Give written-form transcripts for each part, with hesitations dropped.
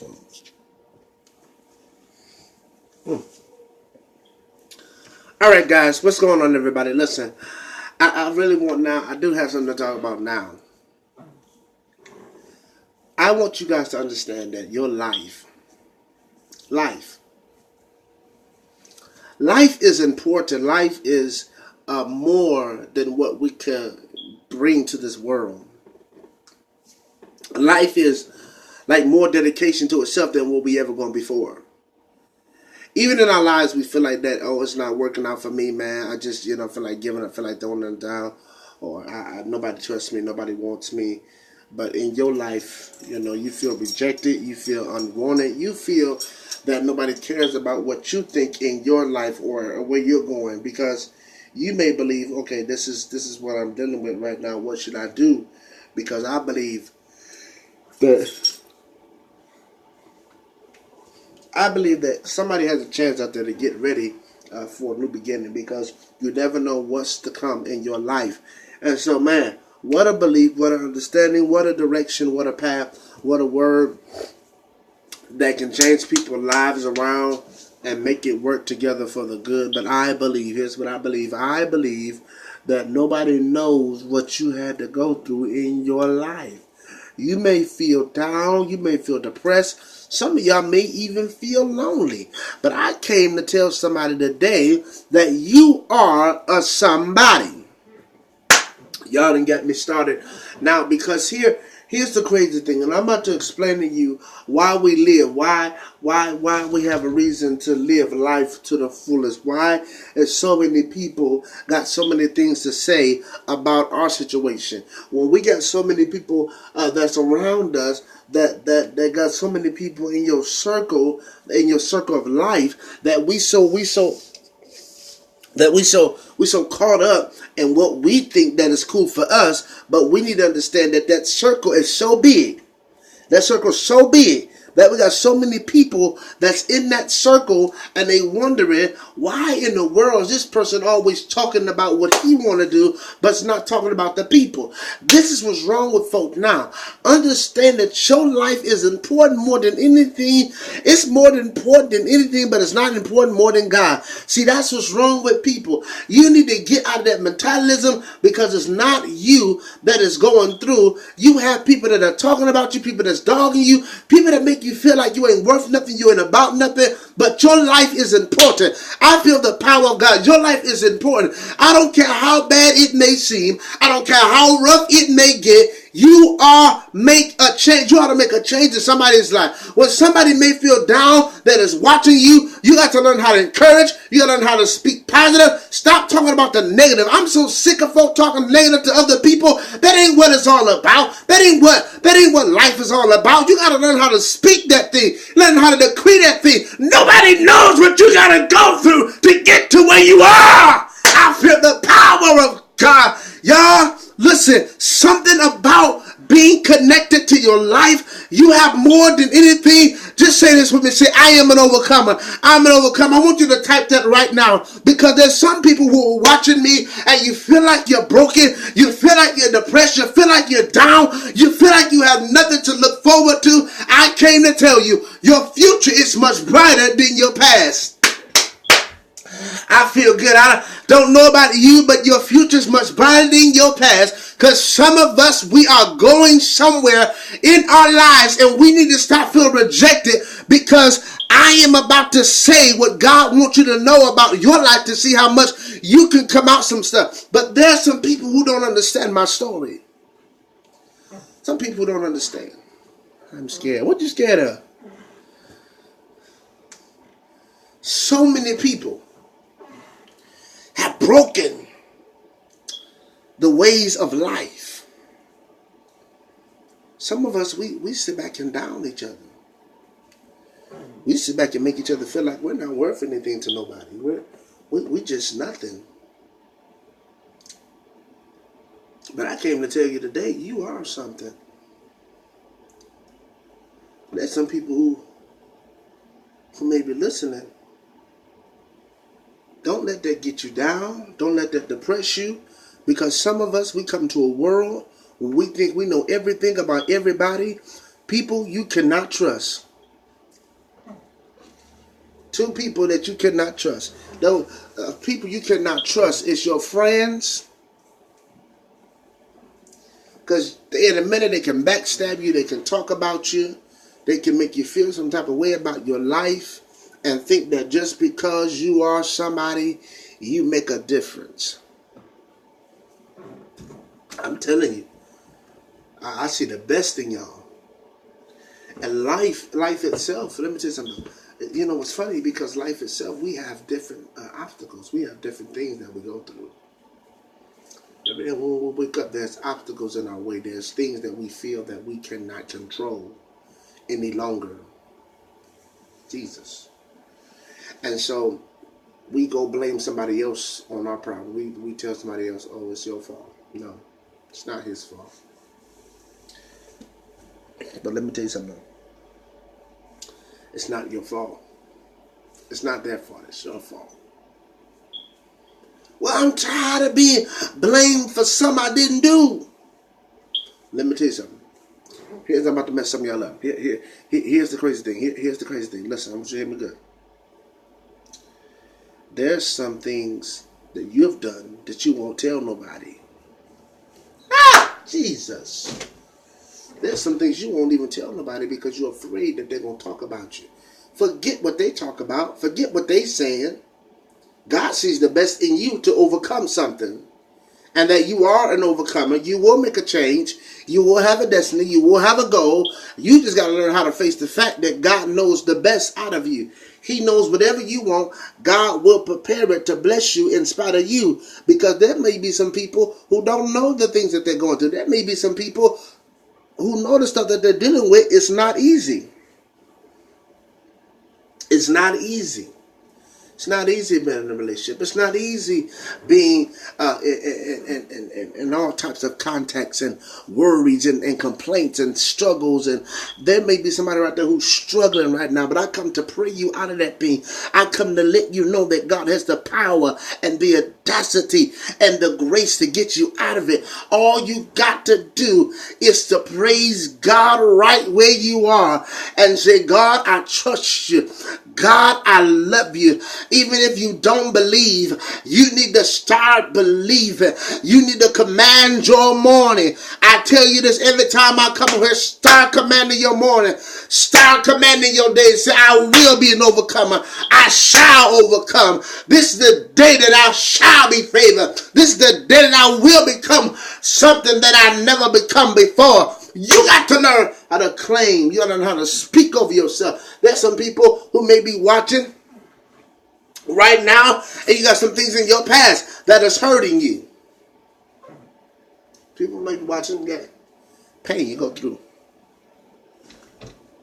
microphones. All right, guys, what's going on, everybody? Listen, I really want now, I do have something to talk about now. I want you guys to understand that your life is important. Life is more than what we can bring to this world. Life is like more dedication to itself than what we ever gone before. Even in our lives, we feel like that. Oh, it's not working out for me, man. I just, feel like giving up, feel like throwing them down, or nobody trusts me, nobody wants me. But in your life, you feel rejected, you feel unwanted, you feel that nobody cares about what you think in your life or where you're going, because you may believe, okay, this is what I'm dealing with right now. What should I do? Because I believe that. I believe that somebody has a chance out there to get ready for a new beginning, because you never know what's to come in your life. And so, man, what a belief, what an understanding, what a direction, what a path, what a word that can change people's lives around and make it work together for the good. But I believe, here's what I believe. I believe that nobody knows what you had to go through in your life. You may feel down, you may feel depressed. Some of y'all may even feel lonely. But I came to tell somebody today that you are a somebody. Y'all done got me started now, because here's the crazy thing, and I'm about to explain to you why we live, why we have a reason to live life to the fullest, why is so many people got so many things to say about our situation. When we got so many people that's around us, that got so many people in your circle of life, that we so caught up in what we think that is cool for us. But we need to understand that circle is so big. That circle is so big that we got so many people that's in that circle, and they wondering, why in the world is this person always talking about what he want to do, but it's not talking about the people? This is what's wrong with folk now. Understand that your life is important more than anything. It's more important than anything, but it's not important more than God. See, that's what's wrong with people. You need to get out of that mentalism, because it's not you that is going through. You have people that are talking about you, people that's dogging you, people that make you feel like you ain't worth nothing, you ain't about nothing, but your life is important. I feel the power of God. Your life is important. I don't care how bad it may seem. I don't care how rough it may get. You make a change. You ought to make a change in somebody's life. When somebody may feel down that is watching you, you got to learn how to encourage. You got to learn how to speak positive. Stop talking about the negative. I'm so sick of folk talking negative to other people. That ain't what it's all about. That ain't what life is all about. You got to learn how to speak that thing. Learn how to decree that thing. Nobody knows what you got to go through to get to where you are. I feel the power of God. Y'all, listen, something about being connected to your life. You have more than anything. Just say this with me. Say, I am an overcomer. I'm an overcomer. I want you to type that right now, because there's some people who are watching me, and you feel like you're broken. You feel like you're depressed. You feel like you're down. You feel like you have nothing to look forward to. I came to tell you, your future is much brighter than your past. I feel good. I don't know about you, but your future is much brighter than your past, because some of us, we are going somewhere in our lives, and we need to stop feeling rejected, because I am about to say what God wants you to know about your life, to see how much you can come out some stuff. But there's some people who don't understand my story. Some people don't understand. I'm scared. What you scared of? So many people have broken the ways of life. Some of us, we sit back and down each other. We sit back and make each other feel like we're not worth anything to nobody. We just nothing. But I came to tell you today, you are something. There's some people who may be listening. Don't let that get you down. Don't let that depress you. Because some of us, we come to a world where we think we know everything about everybody. People you cannot trust. Two people that you cannot trust. Those people you cannot trust is your friends. Because in a minute they can backstab you, they can talk about you, they can make you feel some type of way about your life and think that just because you are somebody, you make a difference. I'm telling you, I see the best in y'all. And life itself, let me tell you something. You know, it's funny because life itself, we have different obstacles. We have different things that we go through. Every day when we wake up, there's obstacles in our way. There's things that we feel that we cannot control any longer. Jesus. And so we go blame somebody else on our problem. We tell somebody else, oh, it's your fault. No, it's not his fault. But let me tell you something. It's not your fault. It's not their fault. It's your fault. Well, I'm tired of being blamed for something I didn't do. Let me tell you something. I'm about to mess some of y'all up. Here's the crazy thing. Here's the crazy thing. Listen, I want you to hear me good. There's some things that you have done that you won't tell nobody. Ah, Jesus. There's some things you won't even tell nobody because you're afraid that they're going to talk about you. Forget what they talk about. Forget what they saying. God sees the best in you to overcome something. And that you are an overcomer. You will make a change. You will have a destiny. You will have a goal. You just got to learn how to face the fact that God knows the best out of you. He knows whatever you want, God will prepare it to bless you in spite of you. Because there may be some people who don't know the things that they're going through. There may be some people who know the stuff that they're dealing with. It's not easy. It's not easy. It's not easy being in a relationship. It's not easy being in all types of contacts and worries and complaints and struggles. And there may be somebody right there who's struggling right now, but I come to pray you out of that pain. I come to let you know that God has the power and the audacity and the grace to get you out of it. All you got to do is to praise God right where you are and say, God, I trust you. God, I love you. Even if you don't believe, you need to start believing. You need to command your morning. I tell you this every time I come here. Start commanding your morning. Start commanding your day. Say, I will be an overcomer. I shall overcome. This is the day that I shall be favored. This is the day that I will become something that I never become before. You got to learn how to claim. You got to learn how to speak over yourself. There's some people who may be watching right now, and you got some things in your past that is hurting you. People may be watching, get pain you go through.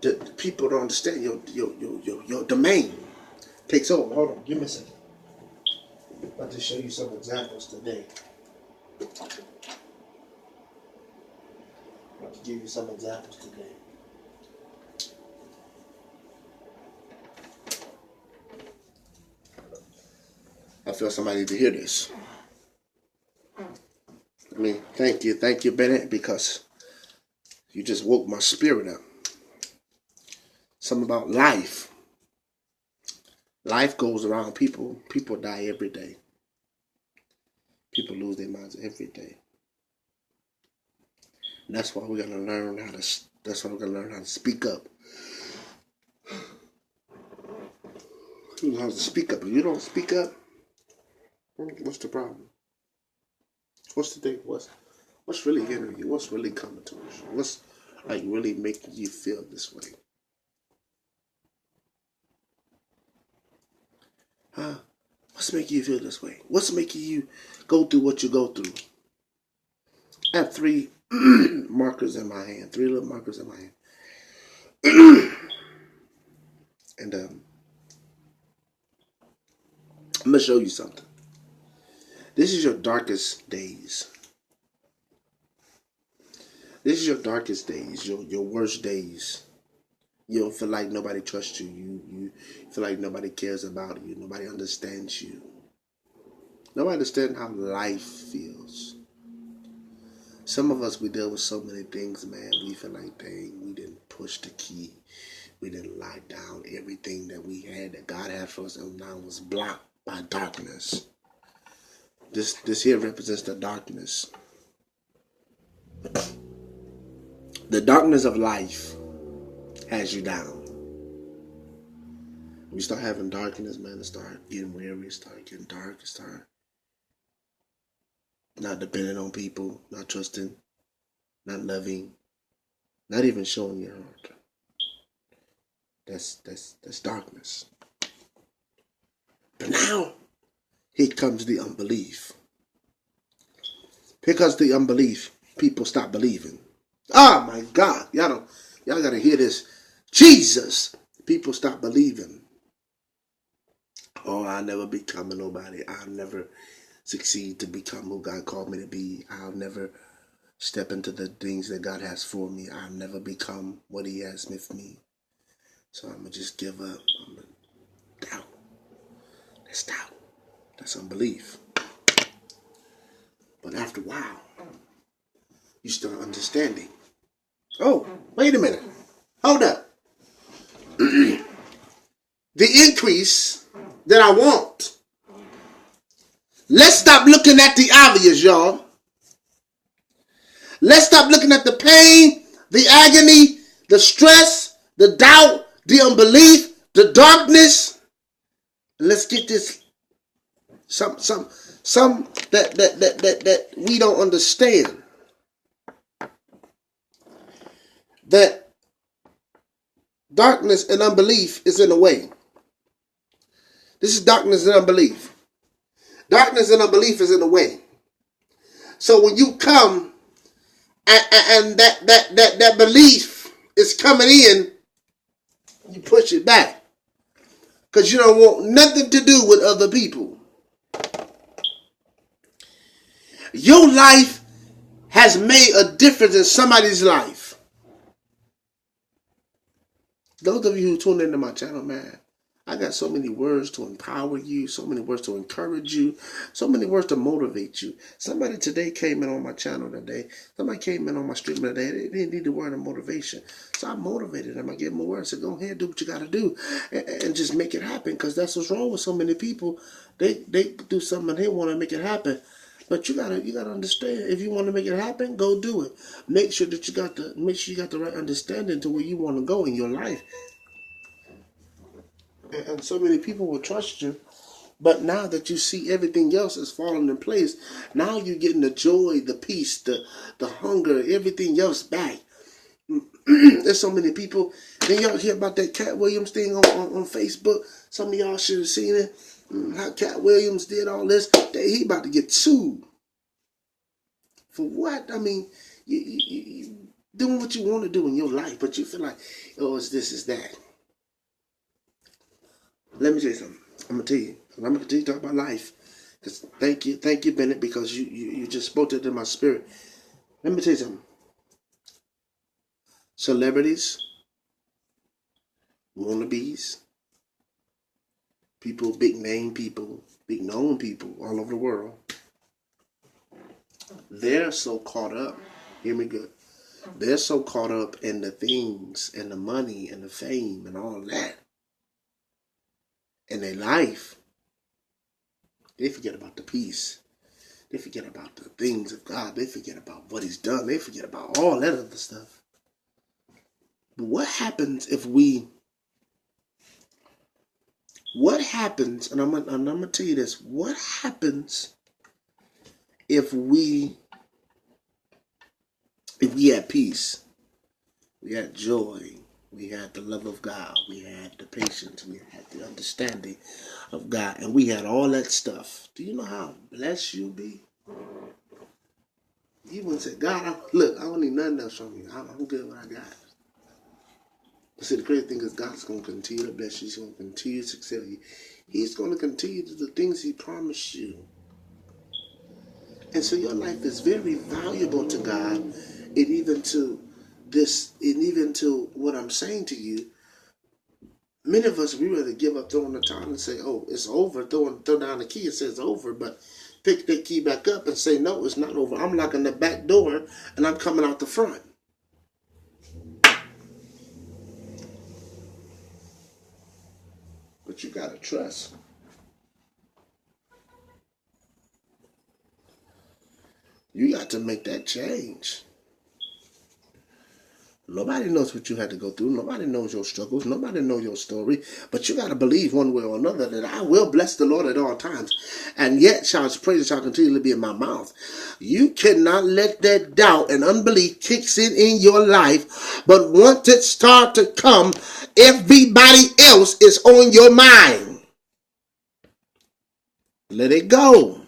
The people don't understand your domain takes over. Hold on, give me a second. I'm about to show you some examples today. I'm about to give you some examples today. I feel somebody need to hear this. I mean, thank you, Bennett, because you just woke my spirit up. Something about life. Life goes around people. People die every day. People lose their minds every day. And that's why we gotta learn how to. That's why we gotta learn how to speak up. You know how to speak up. If you don't speak up, what's the problem? What's the thing? What's really hindering you? What's really coming towards you? What's like really making you feel this way? Huh? What's making you feel this way? What's making you go through what you go through? I have 3 markers in my hand. 3 little markers in my hand. And I'm going to show you something. This is your darkest days. This is your darkest days, your worst days. You don't feel like nobody trusts you. You feel like nobody cares about you. Nobody understands you. Nobody understands how life feels. Some of us, we deal with so many things, man. We feel like, dang, we didn't push the key. We didn't lie down everything that we had, that God had for us, and now was blocked by darkness. This here represents the darkness. The darkness of life has you down. When you start having darkness, man, it start getting weary, start getting dark, start not depending on people, not trusting, not loving, not even showing your heart. That's darkness. But now, here comes the unbelief. Because the unbelief, people stop believing. Oh my God, y'all gotta hear this. Jesus, people stop believing. Oh, I'll never become nobody. I'll never succeed to become who God called me to be. I'll never step into the things that God has for me. I'll never become what He has for me. So I'm gonna just give up. I'm gonna doubt. That's doubt. That's unbelief. But after a while, you start understanding. Oh, wait a minute. Hold up. The increase that I want. Let's stop looking at the obvious, y'all. Let's stop looking at the pain, the agony, the stress, the doubt, the unbelief, the darkness. Let's get this some that we don't understand. That darkness and unbelief is in the way. This is darkness and unbelief. Darkness and unbelief is in the way. So when you come and that belief is coming in, you push it back. Because you don't want nothing to do with other people. Your life has made a difference in somebody's life. Those of you who tune into my channel, man, I got so many words to empower you, so many words to encourage you, so many words to motivate you. Somebody today came in on my channel today. Somebody came in on my stream today. They didn't need the word of motivation. So I motivated them. I gave them a word. I said, go ahead, do what you got to do and just make it happen. Because that's what's wrong with so many people. They do something and they want to make it happen. But you gotta understand, if you want to make it happen, go do it. Make sure you got the right understanding to where you want to go in your life. And so many people will trust you. But now that you see everything else is falling in place, now you're getting the joy, the peace, the hunger, everything else back. There's so many people. Then y'all hear about that Cat Williams thing on Facebook. Some of y'all should have seen it. How Cat Williams did all this. He about to get sued. For what? I mean, you doing what you want to do in your life, but you feel like, oh, it's this, it's that. Let me tell you something. I'm going to tell you. I'm going to continue to talk about life. Because thank you, Bennett, because you just spoke it in my spirit. Let me tell you something. Celebrities, wannabes, people, big name people, big known people all over the world, they're so caught up. Hear me good. They're so caught up in the things and the money and the fame and all that. In their life, they forget about the peace. They forget about the things of God. They forget about what He's done. They forget about all that other stuff. But what happens if what happens, and I'm gonna tell you this, what happens if we had peace, we had joy, we had the love of God, we had the patience, we had the understanding of God, and we had all that stuff? Do you know how blessed you'll be? You wouldn't say, God, look, I don't need nothing else from you. I'm good what I got. But see, the crazy thing is God's going to continue to bless you. He's going to continue to succeed you. He's going to continue to do the things He promised you. And so your life is very valuable to God, and even to what I'm saying to you. Many of us, we rather give up throwing the towel and say, oh, it's over, throw down the key and say it's over, but pick that key back up and say, no, it's not over. I'm locking the back door and I'm coming out the front. But you got to trust. You got to make that change. Nobody knows what you had to go through. Nobody knows your struggles. Nobody knows your story. But you got to believe one way or another that I will bless the Lord at all times. And yet shall his praises shall continually be in my mouth. You cannot let that doubt and unbelief kicks in your life. But once it starts to come, everybody else is on your mind. Let it go.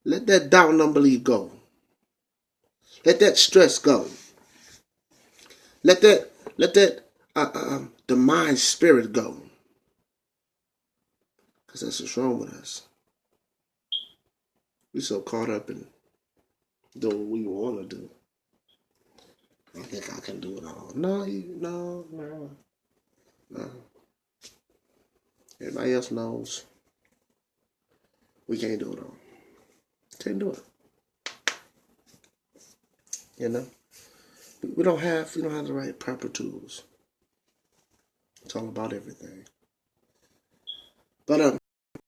Let that doubt and unbelief go. Let that stress go. Let that the mind spirit go. Because that's what's wrong with us. We're so caught up in doing what we want to do. I think I can do it all. No. Everybody else knows we can't do it all. Can't do it. You know? We don't have the right proper tools. It's all about everything. But